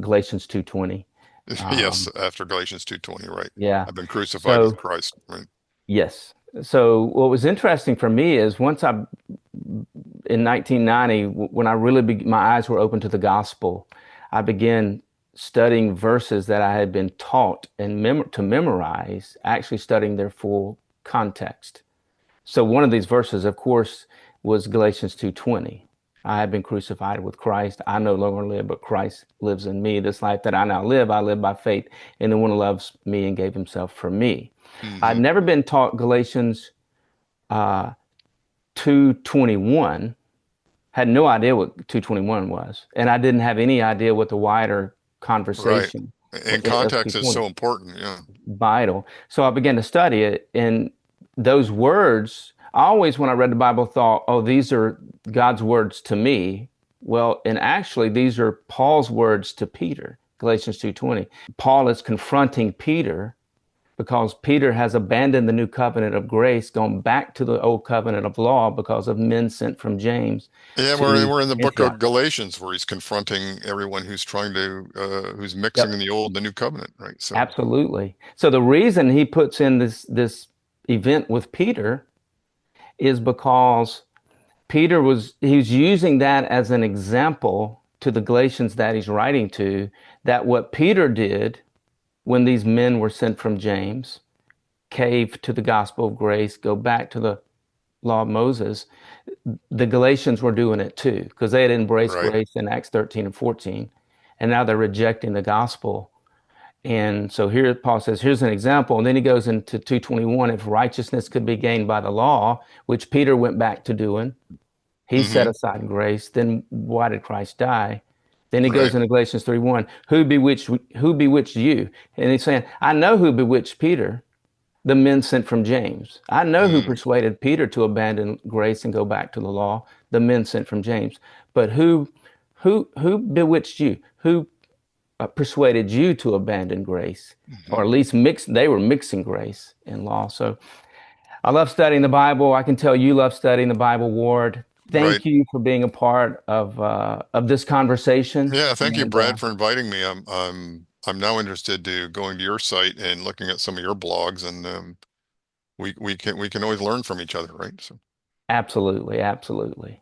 Galatians 2:20. Yes, Um, after Galatians 2:20, right? yeah. I've been crucified with So Christ, right? yes. So what was interesting for me is once I in 1990 when I really my eyes were open to the gospel, I began studying verses that I had been taught and to memorize, actually studying their full context. So one of these verses, of course, was Galatians 2:20. I have been crucified with Christ. I no longer live, but Christ lives in me. This life that I now live, I live by faith in the one who loves me and gave himself for me. I'd Hmm. never been taught Galatians uh, 2:21, had no idea what 2:21 was. And I didn't have any idea what the wider Right. conversation And of context is 2:20, so important. Yeah. vital. So I began to study it. And those words, I always, when I read the Bible, thought, oh, these are God's words to me. Well, and actually, these are Paul's words to Peter, Galatians 2:20. Paul is confronting Peter because Peter has abandoned the new covenant of grace, gone back to the old covenant of law because of men sent from James Yeah, to we're in the book of Antioch. Galatians where he's confronting everyone who's trying to who's mixing Yep, the old and the new covenant, right? So, absolutely. So the reason he puts in this event with Peter is because he's using that as an example to the Galatians that he's writing to, that what Peter did when these men were sent from James, cave to the gospel of grace, go back to the law of Moses, the Galatians were doing it too, because they had embraced right, grace in Acts 13 and 14, and now they're rejecting the gospel. And so here Paul says, here's an example. And then he goes into 2:21, if righteousness could be gained by the law, which Peter went back to doing, he set hmm, aside grace, then why did Christ die? Then he goes right, into Galatians 3:1, who bewitched you? And he's saying, I know who bewitched Peter, the men sent from James. I know who mm, persuaded Peter to abandon grace and go back to the law, the men sent from James. But who bewitched you? Who persuaded you to abandon grace? hmm, Or at least they were mixing grace and law. So I love studying the Bible. I can tell you love studying the Bible, Ward. right. Thank you for being a part of this conversation. Yeah, thank you, And Brad, for inviting me. I'm now interested to going to your site and looking at some of your blogs, and we can always learn from each other, right? So. absolutely, absolutely.